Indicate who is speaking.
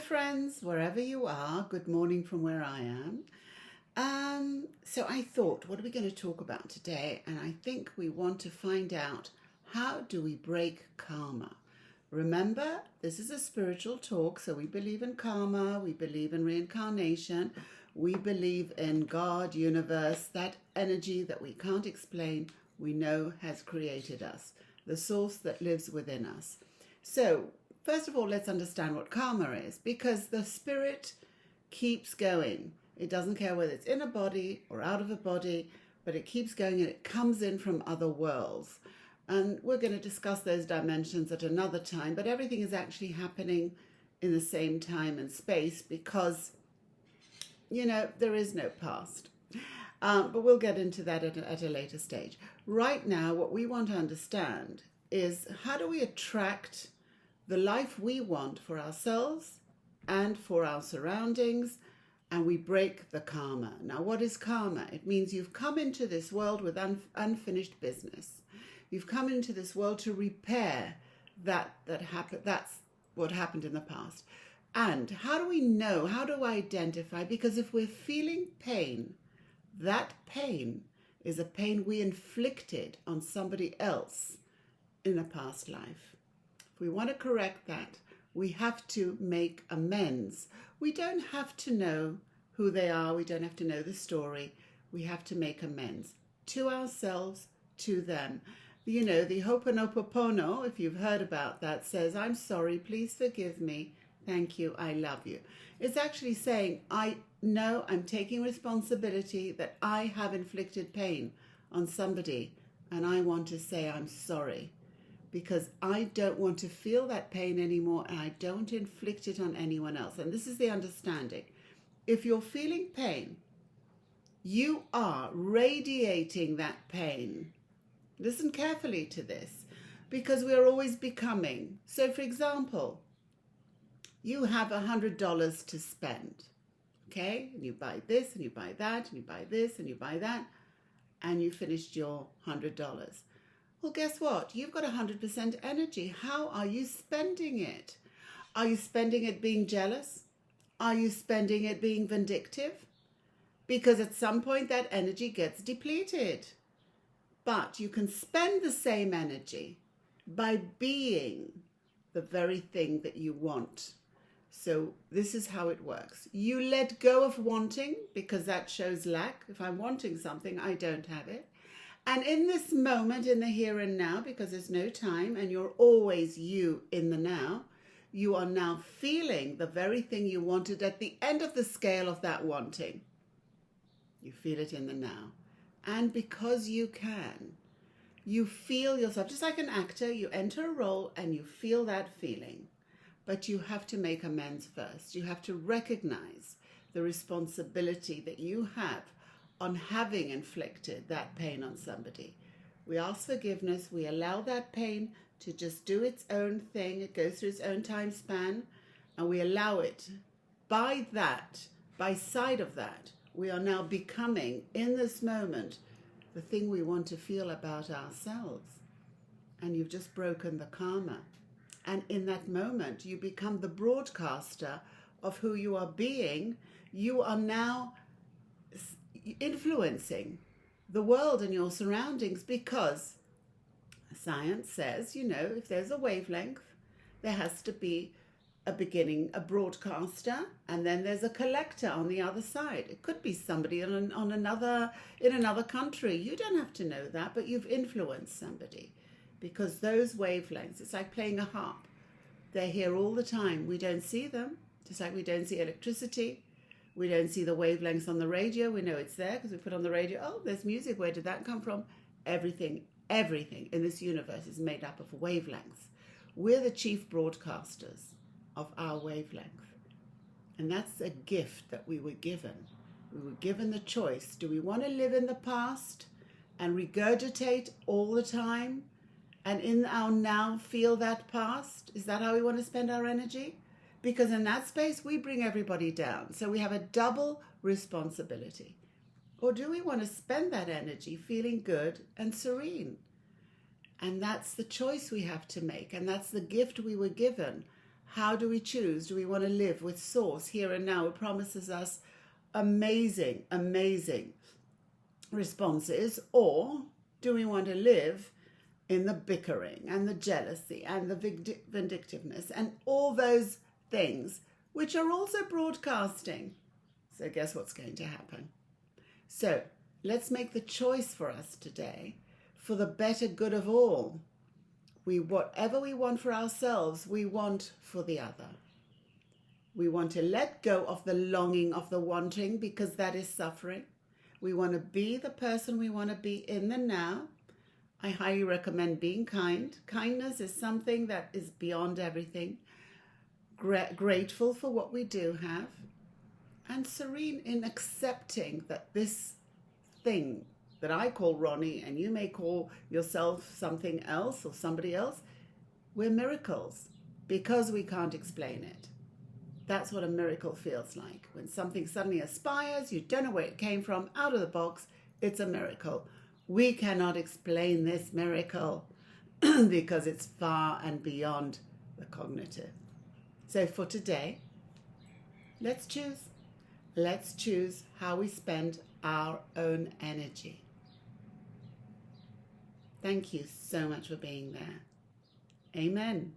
Speaker 1: friends, wherever you are. Good morning from where I am. So I thought, what are we going to talk about today? And I think we want to find out, how do we break karma? Remember, this is a spiritual talk, so we believe in karma, we believe in reincarnation, we believe in God, universe, that energy that we can't explain, we know has created us, the source that lives within us. So, first of all, let's understand what karma is, because the spirit keeps going. It doesn't care whether it's in a body or out of a body, but it keeps going and it comes in from other worlds. And we're going to discuss those dimensions at another time, but everything is actually happening in the same time and space because, there is no past. But we'll get into that at a later stage. Right now, what we want to understand is, how do we attract the life we want for ourselves and for our surroundings, and we break the karma. Now, what is karma? It means you've come into this world with unfinished business. You've come into this world to repair that happened. That's what happened in the past. And how do we know? How do I identify? Because if we're feeling pain, that pain is a pain we inflicted on somebody else in a past life. If we want to correct that, we have to make amends. We don't have to know who they are. We don't have to know the story. We have to make amends to ourselves, to them. The Ho'oponopono, if you've heard about that, says, I'm sorry, please forgive me. Thank you, I love you. It's actually saying, I know I'm taking responsibility that I have inflicted pain on somebody, and I want to say I'm sorry, because I don't want to feel that pain anymore, and I don't inflict it on anyone else. And this is the understanding. If you're feeling pain, you are radiating that pain. Listen carefully to this, because we're always becoming. So, for example, you have $100 to spend, okay? And you buy this, and you buy that, and you buy this, and you buy that, and you finished your $100. Well, guess what? You've got 100% energy. How are you spending it? Are you spending it being jealous? Are you spending it being vindictive? Because at some point that energy gets depleted. But you can spend the same energy by being the very thing that you want. So this is how it works. You let go of wanting, because that shows lack. If I'm wanting something, I don't have it. And in this moment, in the here and now, because there's no time and you're always you in the now, you are now feeling the very thing you wanted at the end of the scale of that wanting. You feel it in the now. And because you can, you feel yourself, just like an actor, you enter a role and you feel that feeling. But you have to make amends first. You have to recognize the responsibility that you have on having inflicted that pain on somebody. We ask forgiveness, we allow that pain to just do its own thing, it goes through its own time span, and we allow it. By side of that, we are now becoming, in this moment, the thing we want to feel about ourselves. And you've just broken the karma. And in that moment, you become the broadcaster of who you are being. You are now influencing the world and your surroundings, because science says, if there's a wavelength, there has to be a beginning, a broadcaster, and then there's a collector on the other side. It could be somebody in another country. You don't have to know that, but you've influenced somebody, because those wavelengths, it's like playing a harp. They're here all the time. We don't see them, just like we don't see electricity. We don't see the wavelengths on the radio. We know it's there because we put on the radio, oh, there's music. Where did that come from? Everything in this universe is made up of wavelengths. We're the chief broadcasters of our wavelength. And that's a gift that we were given. We were given the choice. Do we want to live in the past and regurgitate all the time, and in our now feel that past? Is that how we want to spend our energy? Because in that space, we bring everybody down. So we have a double responsibility. Or do we want to spend that energy feeling good and serene? And that's the choice we have to make. And that's the gift we were given. How do we choose? Do we want to live with Source here and now? It promises us amazing, amazing responses, or do we want to live in the bickering and the jealousy and the vindictiveness and all those things which are also broadcasting? So guess what's going to happen? So let's make the choice for us today for the better good of all. Whatever we want for ourselves, we want for the other. We want to let go of the longing of the wanting, because that is suffering. We want to be the person we want to be in the now. I highly recommend being kind. Kindness is something that is beyond everything. Grateful for what we do have, and serene in accepting that this thing that I call Ronnie and you may call yourself something else or somebody else, we're miracles because we can't explain it. That's what a miracle feels like. When something suddenly aspires, you don't know where it came from, out of the box, it's a miracle. We cannot explain this miracle because it's far and beyond the cognitive. So for today, let's choose. Let's choose how we spend our own energy. Thank you so much for being there. Amen.